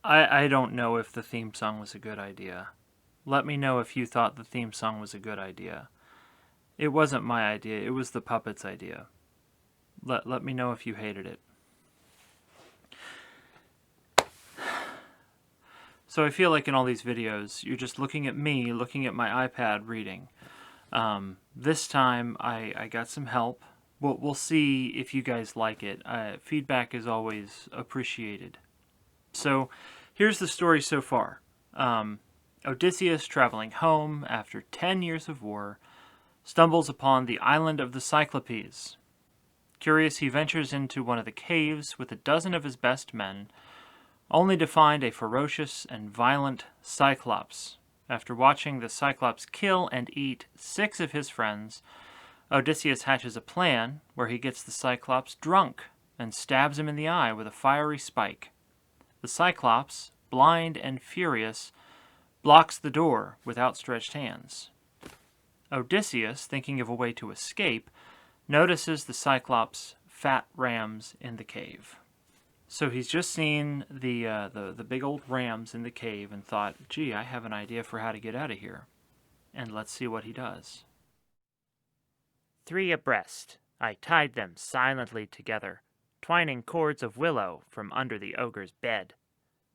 I don't know if the theme song was a good idea. Let me know if you thought the theme song was a good idea. It wasn't my idea, it was the puppet's idea. Let me know if you hated it. So I feel like in all these videos, you're just looking at me, looking at my iPad, reading. This time, I got some help. We'll see if you guys like it. Feedback is always appreciated. So, here's the story so far. Odysseus, traveling home after 10 years of war, stumbles upon the island of the Cyclopes. Curious, he ventures into one of the caves with a dozen of his best men, only to find a ferocious and violent Cyclops. After watching the Cyclops kill and eat 6 of his friends, Odysseus hatches a plan where he gets the Cyclops drunk and stabs him in the eye with a fiery spike. The Cyclops, blind and furious, blocks the door with outstretched hands. Odysseus, thinking of a way to escape, notices the Cyclops' fat rams in the cave. So he's just seen the big old rams in the cave and thought, gee, I have an idea for how to get out of here. And let's see what he does. 3 abreast, I tied them silently together, twining cords of willow from under the ogre's bed.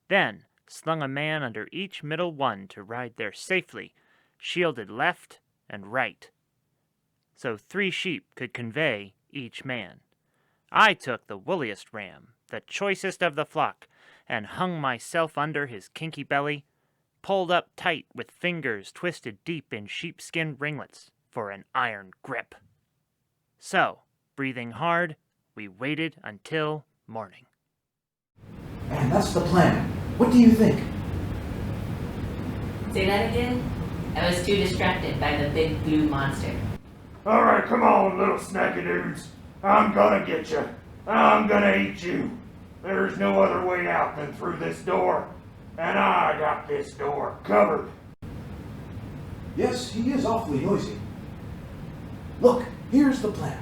Then slung a man under each middle one to ride there safely, shielded left and right. So 3 sheep could convey each man. I took the woolliest ram, the choicest of the flock, and hung myself under his kinky belly, pulled up tight with fingers twisted deep in sheepskin ringlets for an iron grip. So, breathing hard, we waited until morning. And that's the plan. What do you think? Say that again? I was too distracted by the big blue monster. Alright, come on, little snacky dudes. I'm gonna get you. I'm gonna eat you. There's no other way out than through this door. And I got this door covered. Yes, he is awfully noisy. Look, here's the plan.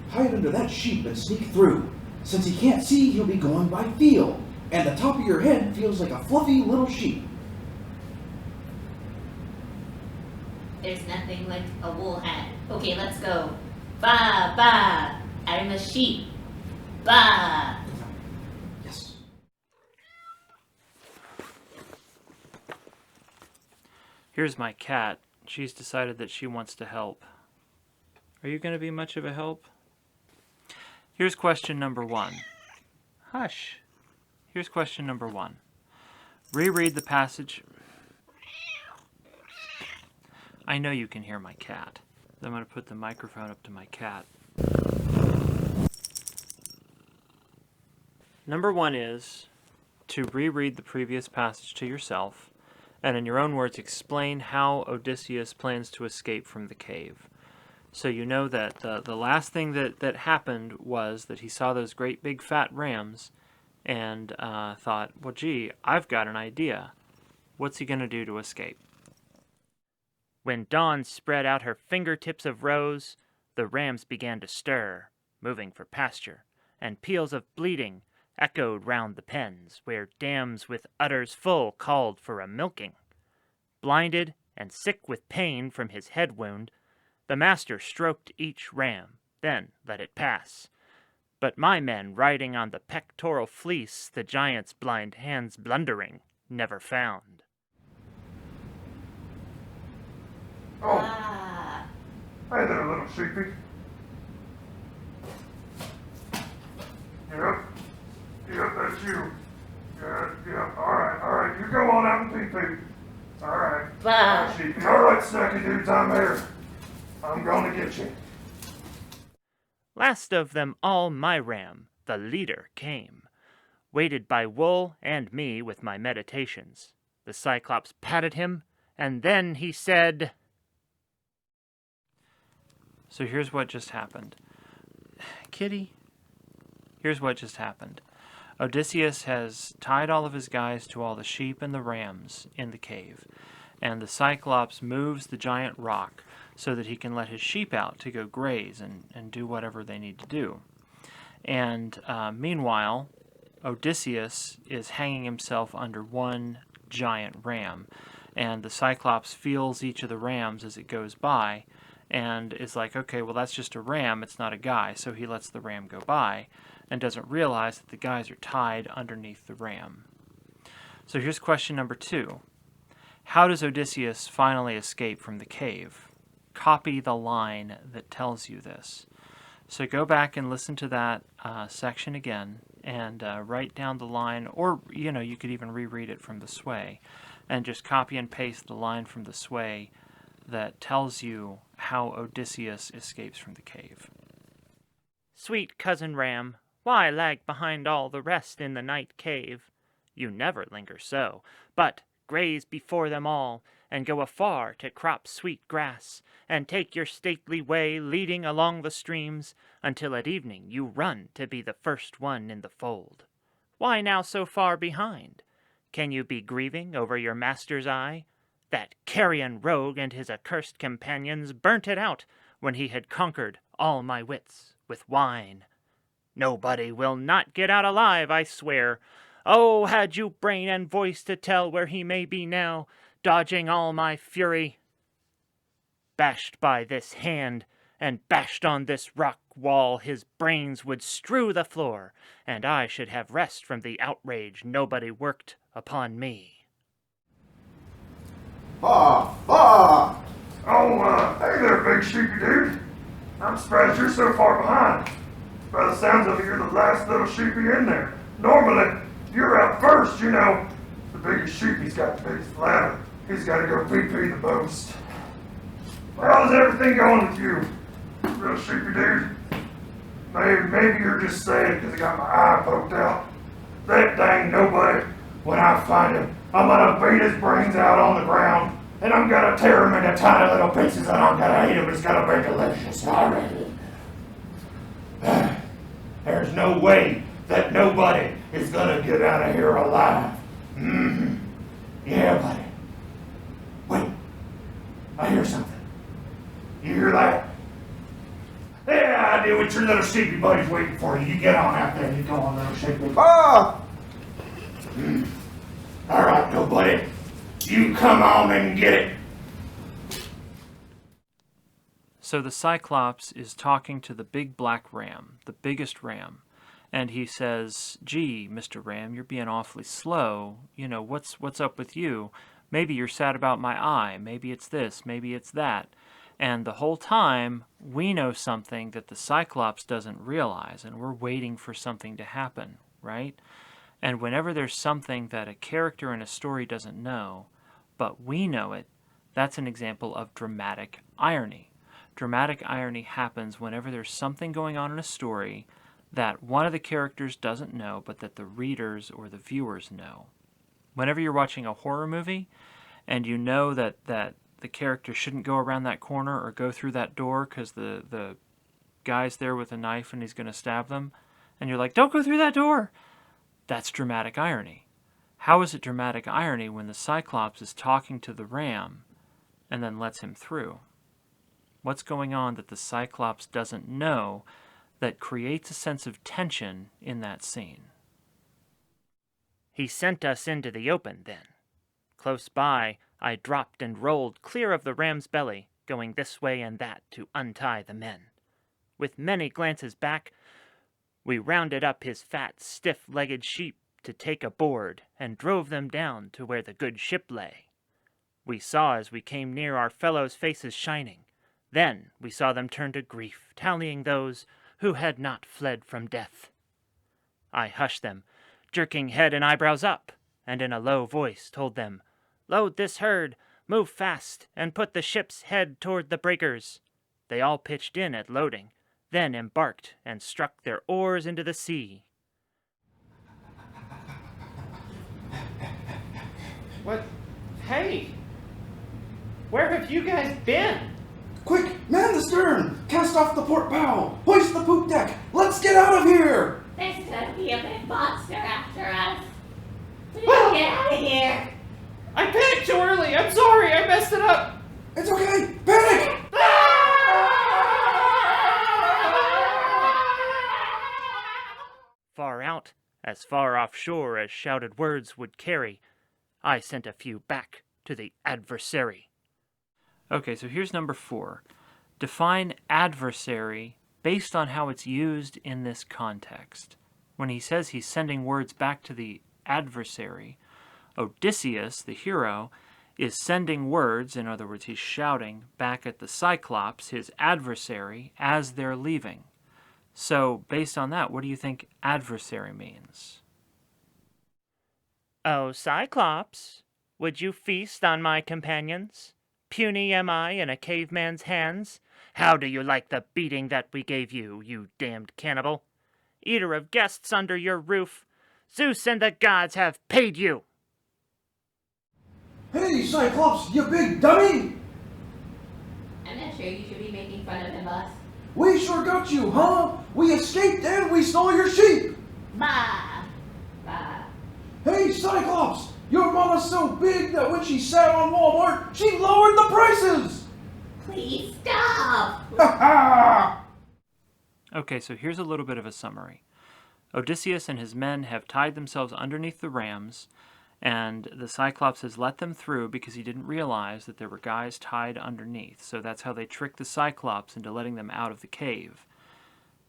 Hide under that sheep and sneak through. Since he can't see, he'll be going by feel. And the top of your head feels like a fluffy little sheep. There's nothing like a wool hat. Okay, let's go. Ba, ba. I'm a sheep. Ba. Yes. Here's my cat. She's decided that she wants to help. Are you going to be much of a help? Here's question number 1. Hush. Here's question number 1. Reread the passage. I know you can hear my cat. I'm going to put the microphone up to my cat. Number 1 is to reread the previous passage to yourself, and in your own words explain how Odysseus plans to escape from the cave. So you know that the last thing that happened was that he saw those great big fat rams and thought, well, gee, I've got an idea. What's he going to do to escape? When dawn spread out her fingertips of rose, the rams began to stir, moving for pasture, and peals of bleating echoed round the pens, where dams with udders full called for a milking. Blinded and sick with pain from his head wound, the master stroked each ram, then let it pass. But my men, riding on the pectoral fleece, the giant's blind hands blundering, never found. Oh, Ba. hey there, little sheepy. Yep, that's you. Yeah, alright, you go on out and pee-pee. Alright. Ba. Sheepy. Alright, snacky dudes, I'm here. I'm gonna get you. Last of them all my ram, the leader, came, weighted by wool and me with my meditations. The Cyclops patted him, and then he said... So here's what just happened. Kitty, here's what just happened. Odysseus has tied all of his guys to all the sheep and the rams in the cave, and the Cyclops moves the giant rock so that he can let his sheep out to go graze and do whatever they need to do. And meanwhile, Odysseus is hanging himself under one giant ram. And the Cyclops feels each of the rams as it goes by and is like, okay, well, that's just a ram, it's not a guy. So he lets the ram go by and doesn't realize that the guys are tied underneath the ram. So here's question number 2. How does Odysseus finally escape from the cave? Copy the line that tells you this. So go back and listen to that section again and write down the line, or you could even reread it from the sway and just copy and paste the line from the sway that tells you how Odysseus escapes from the cave. Sweet cousin Ram, why lag behind all the rest in the night cave? You never linger so, but graze before them all, and go afar to crop sweet grass, and take your stately way leading along the streams, until at evening you run to be the first one in the fold. Why now so far behind? Can you be grieving over your master's eye? That carrion rogue and his accursed companions burnt it out when he had conquered all my wits with wine. Nobody will not get out alive, I swear. Oh, had you brain and voice to tell where he may be now, dodging all my fury? Bashed by this hand, and bashed on this rock wall, his brains would strew the floor, and I should have rest from the outrage nobody worked upon me. Ha! Ha! Oh, hey there, big sheepy dude. I'm surprised you're so far behind. By the sounds of it, you're the last little sheepy in there. Normally, you're out first, you know. The biggest sheepy's got the biggest bladder. He's got to go pee-pee the most. How's everything going with you, little sheepy dude? Maybe you're just saying because I got my eye poked out. That dang nobody, when I find him, I'm gonna beat his brains out on the ground, and I'm gonna tear him into tiny little pieces, and I'm gonna eat him. It's gonna be delicious. There's no way that nobody is gonna get out of here alive. Yeah, buddy. Wait, I hear something. You hear that? Yeah, I do. It's your little sheepy buddy's waiting for you. You get on out there. You go on, little sheepy. Ah! All right, nobody. You come on and get it. So the Cyclops is talking to the big black ram, the biggest ram, and he says, "Gee, Mr. Ram, you're being awfully slow. What's up with you? Maybe you're sad about my eye. Maybe it's this. Maybe it's that." And the whole time, we know something that the Cyclops doesn't realize, and we're waiting for something to happen, right? And whenever there's something that a character in a story doesn't know, but we know it, that's an example of dramatic irony. Dramatic irony happens whenever there's something going on in a story that one of the characters doesn't know, but that the readers or the viewers know. Whenever you're watching a horror movie, and you know that the character shouldn't go around that corner or go through that door because the guy's there with a knife and he's going to stab them, and you're like, "Don't go through that door!" That's dramatic irony. How is it dramatic irony when the Cyclops is talking to the ram and then lets him through? What's going on that the Cyclops doesn't know that creates a sense of tension in that scene? He sent us into the open then. Close by, I dropped and rolled clear of the ram's belly, going this way and that to untie the men. With many glances back, we rounded up his fat, stiff-legged sheep to take aboard and drove them down to where the good ship lay. We saw as we came near our fellows' faces shining. Then we saw them turn to grief, tallying those who had not fled from death. I hushed them, jerking head and eyebrows up, and in a low voice told them, "Load this herd, move fast, and put the ship's head toward the breakers." They all pitched in at loading, then embarked and struck their oars into the sea. What? Hey! Where have you guys been? Quick, man the stern! Cast off the port bow! Hoist the poop deck! Let's get out of here! There's gonna be a big monster after us. We gotta get out of here. I panicked too early! I'm sorry! I messed it up! It's okay! Panic! As far offshore as shouted words would carry, I sent a few back to the adversary. Okay, so here's number 4. Define adversary based on how it's used in this context. When he says he's sending words back to the adversary, Odysseus, the hero, is sending words, in other words, he's shouting back at the Cyclops, his adversary, as they're leaving. So, based on that, what do you think adversary means? O Cyclops, would you feast on my companions? Puny am I in a caveman's hands. How do you like the beating that we gave you, you damned cannibal? Eater of guests under your roof, Zeus and the gods have paid you. Hey, Cyclops, you big dummy! I'm not sure you should be making fun of him, boss. We sure got you, huh? We escaped and we stole your sheep! Bah! Bah. Hey, Cyclops! Your mama's so big that when she sat on Walmart, she lowered the prices! Please stop! Ha ha! Okay, so here's a little bit of a summary. Odysseus and his men have tied themselves underneath the rams, and the Cyclops has let them through because he didn't realize that there were guys tied underneath. So that's how they tricked the Cyclops into letting them out of the cave.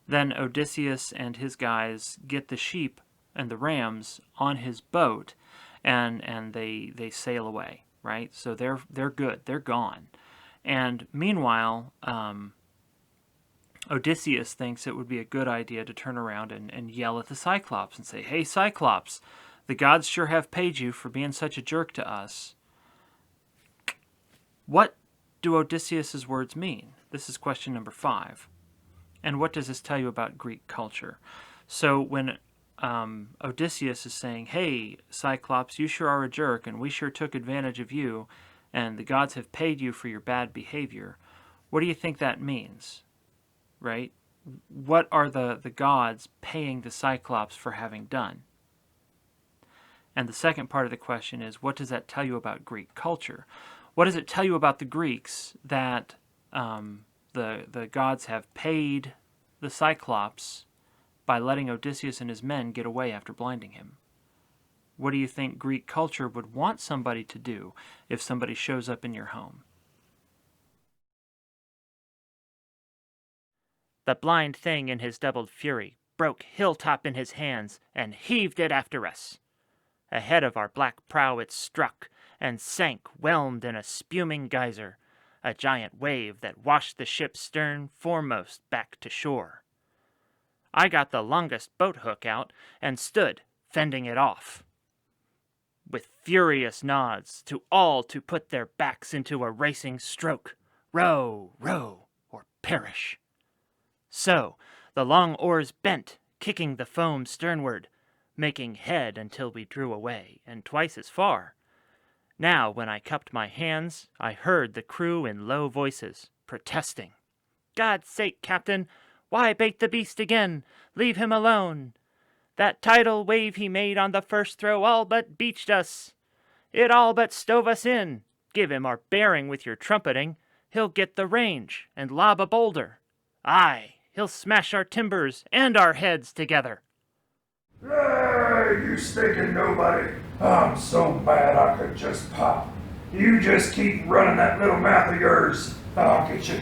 Then Odysseus and his guys get the sheep and the rams on his boat, and they sail away, right? So they're good. They're gone. And meanwhile, Odysseus thinks it would be a good idea to turn around and yell at the Cyclops and say, "Hey, Cyclops, the gods sure have paid you for being such a jerk to us." What do Odysseus's words mean? This is question number 5. And what does this tell you about Greek culture? So when Odysseus is saying, "Hey, Cyclops, you sure are a jerk, and we sure took advantage of you, and the gods have paid you for your bad behavior," what do you think that means? Right? What are the gods paying the Cyclops for having done? And the second part of the question is, what does that tell you about Greek culture? What does it tell you about the Greeks that the gods have paid the Cyclops by letting Odysseus and his men get away after blinding him? What do you think Greek culture would want somebody to do if somebody shows up in your home? The blind thing in his doubled fury broke Hilltop in his hands and heaved it after us. Ahead of our black prow it struck and sank whelmed in a spuming geyser, a giant wave that washed the ship's stern foremost back to shore. I got the longest boat hook out and stood fending it off, with furious nods to all to put their backs into a racing stroke, row, row, or perish. So the long oars bent, kicking the foam sternward, making head until we drew away, and twice as far. Now, when I cupped my hands, I heard the crew in low voices, protesting. "God's sake, Captain, why bait the beast again? Leave him alone. That tidal wave he made on the first throw all but beached us. It all but stove us in. Give him our bearing with your trumpeting. He'll get the range and lob a boulder. Aye, he'll smash our timbers and our heads together." Hey, you stinking nobody. I'm so bad I could just pop. You just keep running that little mouth of yours. I'll get you.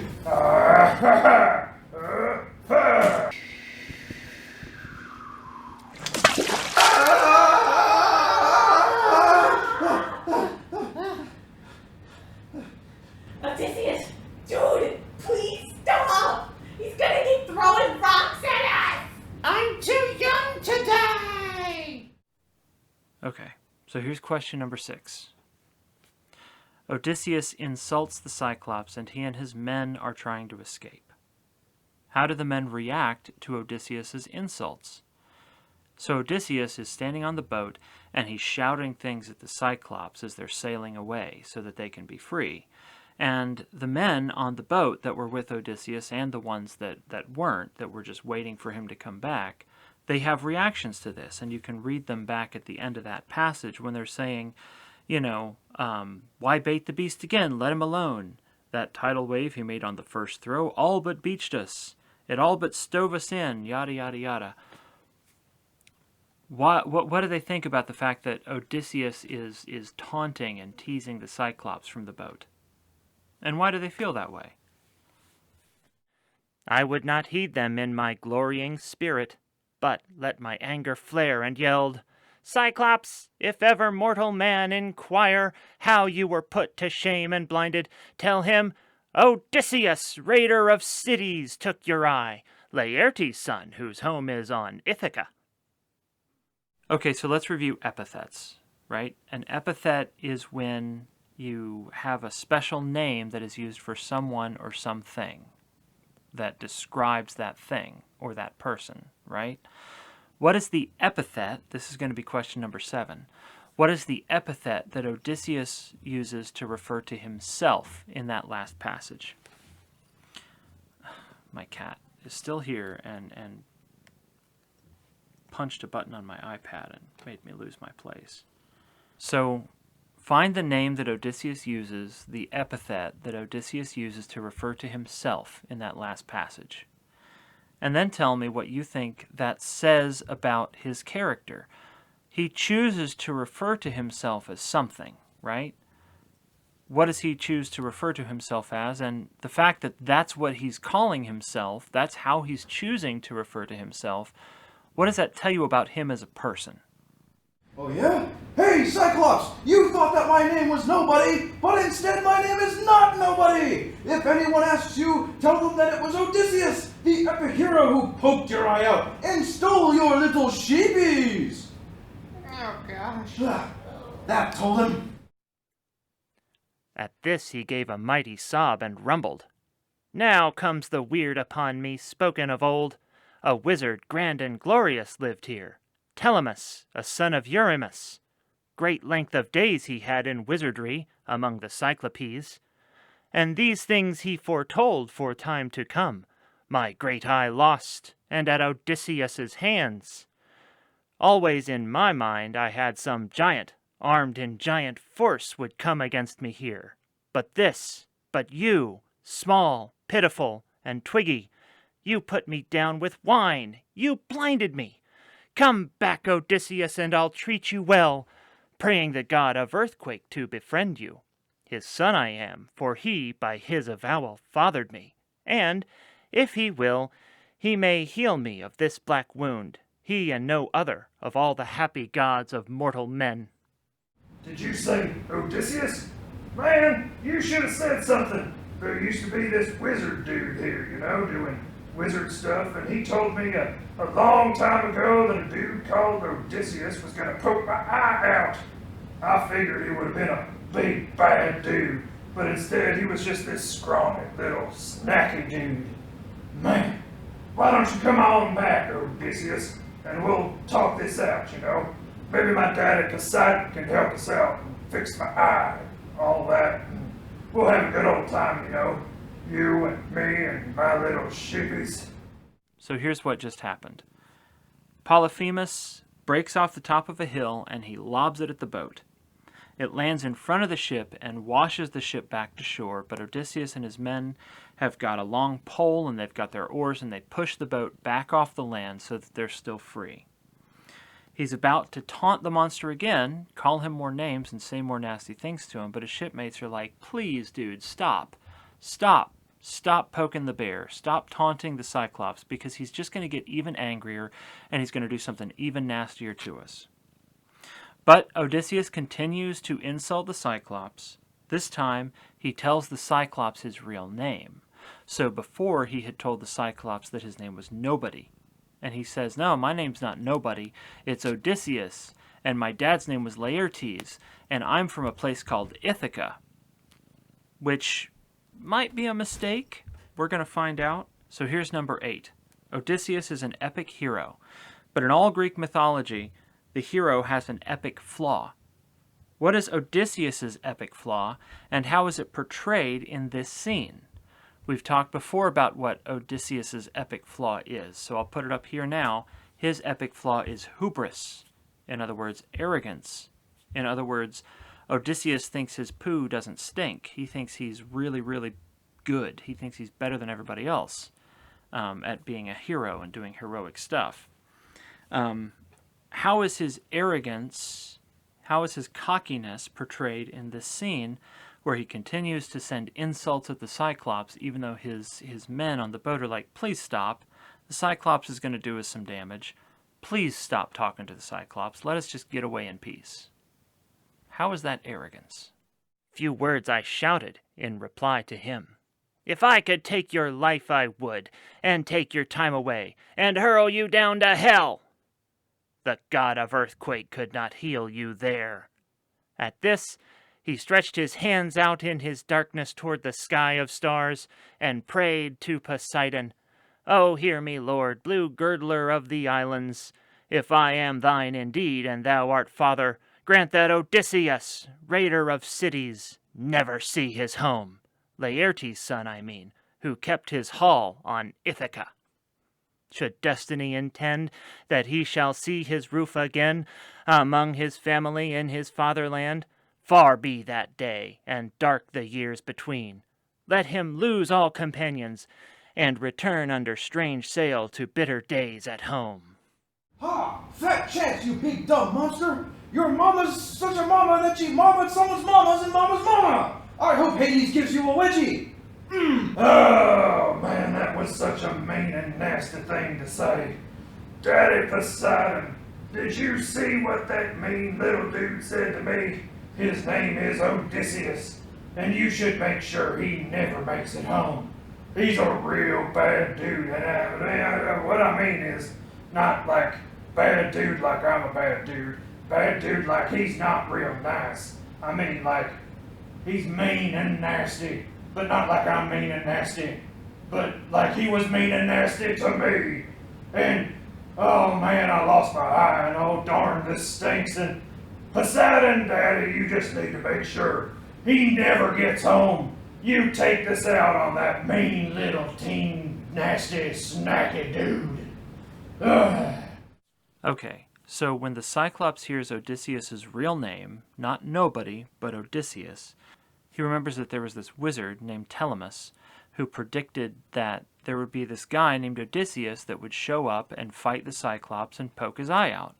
Odysseus! Dude! Please stop! He's gonna keep throwing rocks at us! I'm too young to die! Okay, so here's question number 6. Odysseus insults the Cyclops, and he and his men are trying to escape. How do the men react to Odysseus's insults? So Odysseus is standing on the boat, and he's shouting things at the Cyclops as they're sailing away so that they can be free. And the men on the boat that were with Odysseus and the ones that weren't, that were just waiting for him to come back, they have reactions to this, and you can read them back at the end of that passage when they're saying, "Why bait the beast again? Let him alone. That tidal wave he made on the first throw all but beached us. It all but stove us in, yada, yada, yada." What do they think about the fact that Odysseus is taunting and teasing the Cyclops from the boat? And why do they feel that way? I would not heed them in my glorying spirit, but let my anger flare and yelled, Cyclops, if ever mortal man inquire how you were put to shame and blinded, tell him, Odysseus, raider of cities, took your eye, Laertes' son, whose home is on Ithaca. Okay, so let's review epithets, right? An epithet is when you have a special name that is used for someone or something that describes that thing or that person, right? What is the epithet? This is going to be question number 7. What is the epithet that Odysseus uses to refer to himself in that last passage? My cat is still here and punched a button on my iPad and made me lose my place. So find the name that Odysseus uses, the epithet that Odysseus uses to refer to himself in that last passage. And then tell me what you think that says about his character. He chooses to refer to himself as something, right? What does he choose to refer to himself as? And the fact that that's what he's calling himself, that's how he's choosing to refer to himself, what does that tell you about him as a person? Oh yeah? Hey, Cyclops! You thought that my name was Nobody, but instead my name is not Nobody! If anyone asks you, tell them that it was Odysseus, the epic hero who poked your eye out and stole your little sheepies! Oh, gosh. That told him. At this he gave a mighty sob and rumbled. Now comes the weird upon me spoken of old. A wizard grand and glorious lived here, Telemus, a son of Eurymus. Great length of days he had in wizardry among the Cyclopes. And these things he foretold for time to come, my great eye lost, and at Odysseus's hands. Always in my mind I had some giant, armed in giant force, would come against me here. But you, small, pitiful, and twiggy, you put me down with wine, you blinded me. Come back, Odysseus, and I'll treat you well, praying the god of earthquake to befriend you. His son I am, for he by his avowal fathered me, and, if he will, he may heal me of this black wound, he and no other of all the happy gods of mortal men. Did you say Odysseus? Man, you should have said something. There used to be this wizard dude here, doing wizard stuff, and he told me a long time ago that a dude called Odysseus was going to poke my eye out. I figured he would have been a big bad dude, but instead he was just this scrawny little snacky dude. Man, why don't you come on back, Odysseus, and we'll talk this out, Maybe my daddy Poseidon can help us out and fix my eye and all that. And we'll have a good old time, You and me and my little sheepies. So here's what just happened. Polyphemus breaks off the top of a hill and he lobs it at the boat. It lands in front of the ship and washes the ship back to shore, but Odysseus and his men have got a long pole and they've got their oars and they push the boat back off the land so that they're still free. He's about to taunt the monster again, call him more names and say more nasty things to him, but his shipmates are like, please, dude, stop. Stop poking the bear. Stop taunting the Cyclops, because he's just going to get even angrier and he's going to do something even nastier to us. But Odysseus continues to insult the Cyclops. This time, he tells the Cyclops his real name. So before, he had told the Cyclops that his name was Nobody. And he says, no, my name's not Nobody, it's Odysseus, and my dad's name was Laertes, and I'm from a place called Ithaca. Which might be a mistake. We're going to find out. So here's number 8. Odysseus is an epic hero. But in all Greek mythology, the hero has an epic flaw. What is Odysseus's epic flaw, and how is it portrayed in this scene? We've talked before about what Odysseus's epic flaw is, so I'll put it up here now. His epic flaw is hubris. In other words, arrogance. In other words, Odysseus thinks his poo doesn't stink. He thinks he's really, really good. He thinks he's better than everybody else at being a hero and doing heroic stuff. how is his arrogance, how is his cockiness portrayed in this scene where he continues to send insults at the Cyclops even though his men on the boat are like, please stop. The Cyclops is going to do us some damage. Please stop talking to the Cyclops. Let us just get away in peace. How is that arrogance? Few words I shouted in reply to him. If I could take your life, I would, and take your time away, and hurl you down to hell. The god of earthquake could not heal you there. At this, he stretched his hands out in his darkness toward the sky of stars, and prayed to Poseidon, Oh, hear me, Lord, blue girdler of the islands. If I am thine indeed, and thou art father, grant that Odysseus, raider of cities, never see his home. Laertes' son, I mean, who kept his hall on Ithaca. Should destiny intend that he shall see his roof again among his family in his fatherland, far be that day, and dark the years between. Let him lose all companions, and return under strange sail to bitter days at home. Ha! Fat chance, you big dumb monster! Your mama's such a mama that she mama's someone's mama's and mama's mama! I hope Hades gives you a wedgie! Oh, man, that was such a mean and nasty thing to say. Daddy Poseidon, did you see what that mean little dude said to me? His name is Odysseus, and you should make sure he never makes it home. He's a real bad dude, and what I mean is not like bad dude like I'm a bad dude like he's not real nice. I mean like he's mean and nasty, but not like I'm mean and nasty, but like he was mean and nasty to me. And oh man, I lost my eye, and oh darn, this stinks. And Poseidon, Daddy, you just need to make sure he never gets home. You take this out on that mean little teen, nasty, snacky dude. Ugh. Okay, so when the Cyclops hears Odysseus' real name, not nobody, but Odysseus, he remembers that there was this wizard named Telemus who predicted that there would be this guy named Odysseus that would show up and fight the Cyclops and poke his eye out.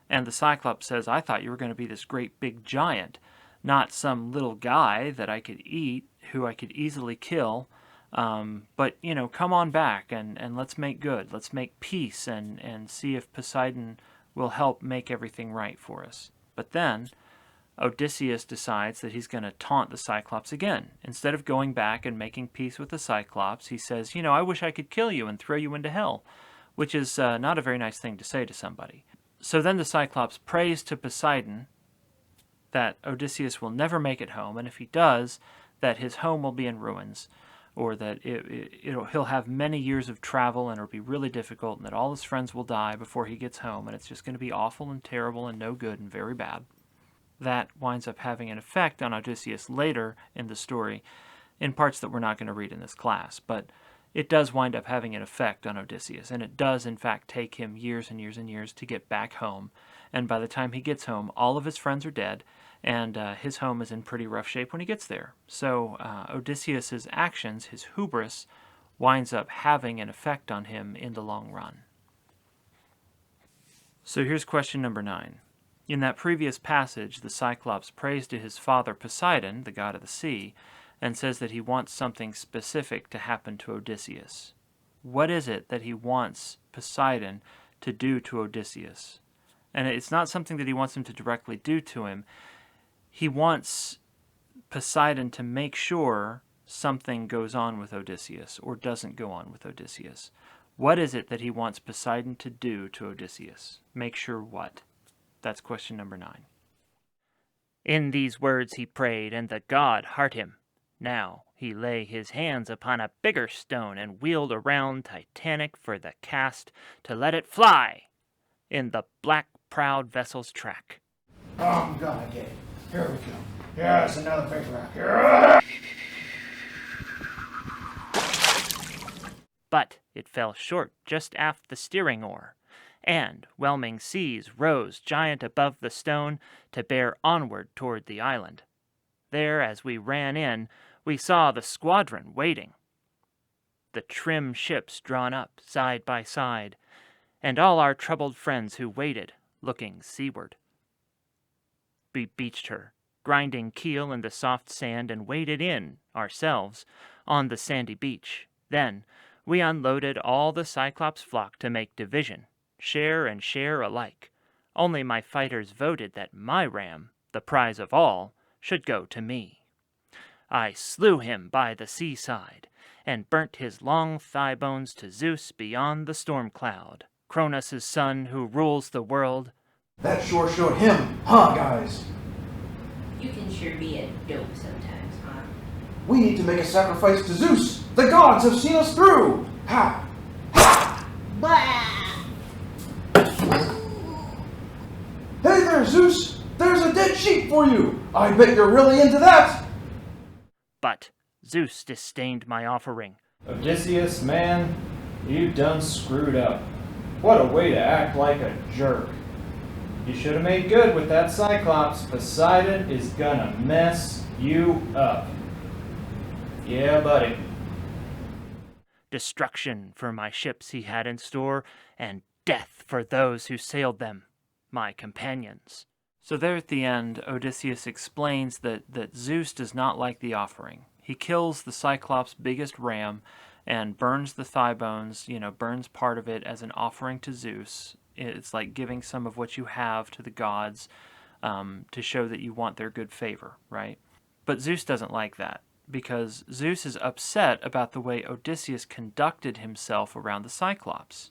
And the Cyclops says, I thought you were going to be this great big giant, not some little guy that I could eat, who I could easily kill. But, you know, come on back and let's make good. Let's make peace and see if Poseidon will help make everything right for us. But then Odysseus decides that he's going to taunt the Cyclops again. Instead of going back and making peace with the Cyclops, he says, you know, I wish I could kill you and throw you into hell, which is not a very nice thing to say to somebody. So then the Cyclops prays to Poseidon that Odysseus will never make it home, and if he does, that his home will be in ruins, or that he'll have many years of travel and it'll be really difficult, and that all his friends will die before he gets home, and it's just going to be awful and terrible and no good and very bad. That winds up having an effect on Odysseus later in the story, in parts that we're not going to read in this class, but it does wind up having an effect on Odysseus, and it does in fact take him years and years and years to get back home, and by the time he gets home, all of his friends are dead, and his home is in pretty rough shape when he gets there. So Odysseus's actions, his hubris, winds up having an effect on him in the long run. So here's question number 9. In that previous passage, the Cyclops prays to his father Poseidon, the god of the sea, and says that he wants something specific to happen to Odysseus. What is it that he wants Poseidon to do to Odysseus? And it's not something that he wants him to directly do to him. He wants Poseidon to make sure something goes on with Odysseus or doesn't go on with Odysseus. What is it that he wants Poseidon to do to Odysseus? Make sure what? That's question number 9. In these words he prayed, and the god heard him. Now he lay his hands upon a bigger stone and wheeled around Titanic for the cast to let it fly in the black proud vessel's track. I'm gonna get it. Here we go. Here's another big rock. Here. But it fell short just aft the steering oar, and whelming seas rose giant above the stone to bear onward toward the island. There, as we ran in, we saw the squadron waiting, the trim ships drawn up side by side, and all our troubled friends who waited, looking seaward. We beached her, grinding keel in the soft sand, and waded in, ourselves, on the sandy beach. Then we unloaded all the Cyclops flock to make division, share and share alike. Only my fighters voted that my ram, the prize of all, should go to me. I slew him by the seaside, and burnt his long thigh bones to Zeus beyond the storm cloud, Cronus' son who rules the world. That sure showed him, huh, guys? You can sure be a dope sometimes, huh? We need to make a sacrifice to Zeus. The gods have seen us through. Ha! Blah! Hey there, Zeus. There's a dead sheep for you. I bet you're really into that. But Zeus disdained my offering. Odysseus, man, you done screwed up. What a way to act like a jerk. You should have made good with that Cyclops. Poseidon is gonna mess you up. Yeah, buddy. Destruction for my ships he had in store, and death for those who sailed them, my companions. So there at the end, Odysseus explains that Zeus does not like the offering. He kills the Cyclops' biggest ram and burns the thigh bones, burns part of it as an offering to Zeus. It's like giving some of what you have to the gods to show that you want their good favor, right? But Zeus doesn't like that, because Zeus is upset about the way Odysseus conducted himself around the Cyclops.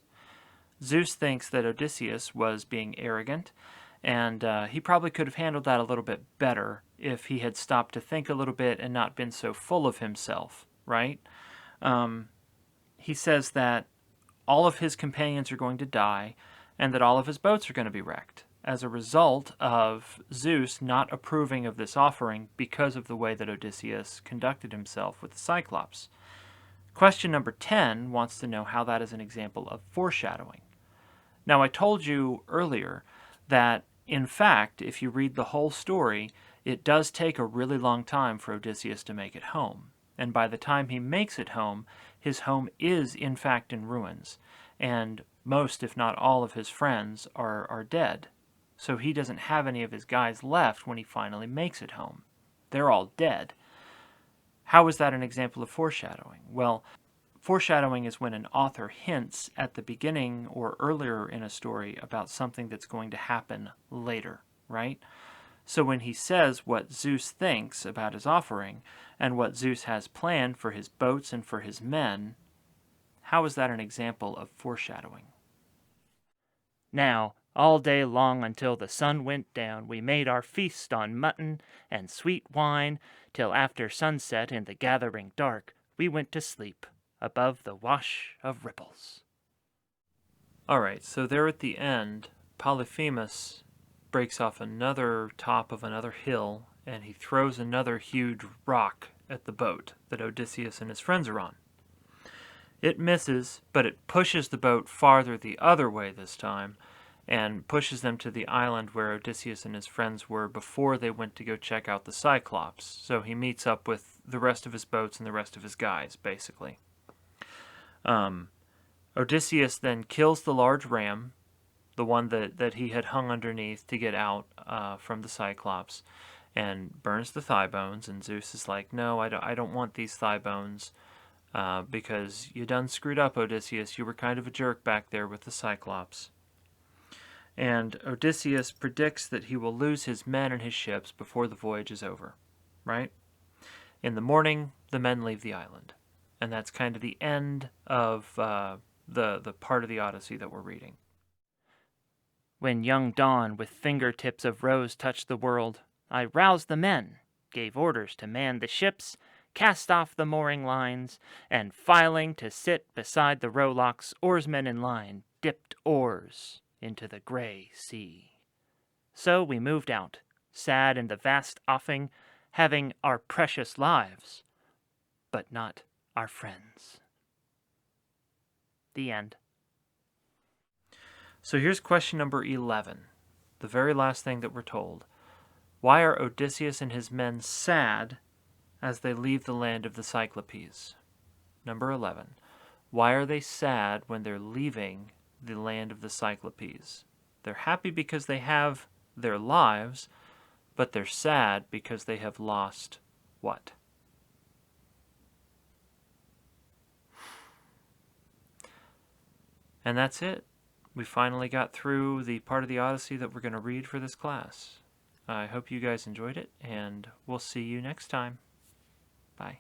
Zeus thinks that Odysseus was being arrogant, and he probably could have handled that a little bit better if he had stopped to think a little bit and not been so full of himself, right? He says that all of his companions are going to die, and that all of his boats are going to be wrecked as a result of Zeus not approving of this offering because of the way that Odysseus conducted himself with the Cyclops. Question number 10 wants to know how that is an example of foreshadowing. Now, I told you earlier that, in fact, if you read the whole story, it does take a really long time for Odysseus to make it home. And by the time he makes it home, his home is, in fact, in ruins. And most, if not all, of his friends are dead. So he doesn't have any of his guys left when he finally makes it home. They're all dead. How is that an example of foreshadowing? Well, foreshadowing is when an author hints at the beginning or earlier in a story about something that's going to happen later, right? So when he says what Zeus thinks about his offering and what Zeus has planned for his boats and for his men, how is that an example of foreshadowing? Now, all day long until the sun went down, we made our feast on mutton and sweet wine, till after sunset in the gathering dark, we went to sleep above the wash of ripples. All right, so there at the end, Polyphemus breaks off another top of another hill, and he throws another huge rock at the boat that Odysseus and his friends are on. It misses, but it pushes the boat farther the other way this time, and pushes them to the island where Odysseus and his friends were before they went to go check out the Cyclops. So he meets up with the rest of his boats and the rest of his guys, basically. Odysseus then kills the large ram, the one that he had hung underneath to get out from the Cyclops, and burns the thigh bones. And Zeus is like, no, I don't want these thigh bones. Because you done screwed up, Odysseus. You were kind of a jerk back there with the Cyclops. And Odysseus predicts that he will lose his men and his ships before the voyage is over, right? In the morning, the men leave the island. And that's kind of the end of the part of the Odyssey that we're reading. When young dawn with fingertips of rose touched the world, I roused the men, gave orders to man the ships, cast off the mooring lines, and filing to sit beside the rowlocks, oarsmen in line dipped oars into the gray sea. So we moved out, sad in the vast offing, having our precious lives, but not our friends. The end. So here's question number 11, the very last thing that we're told. Why are Odysseus and his men sad as they leave the land of the Cyclopes? Number 11. Why are they sad when they're leaving the land of the Cyclopes? They're happy because they have their lives, but they're sad because they have lost what? And that's it. We finally got through the part of the Odyssey that we're going to read for this class. I hope you guys enjoyed it, and we'll see you next time. Bye.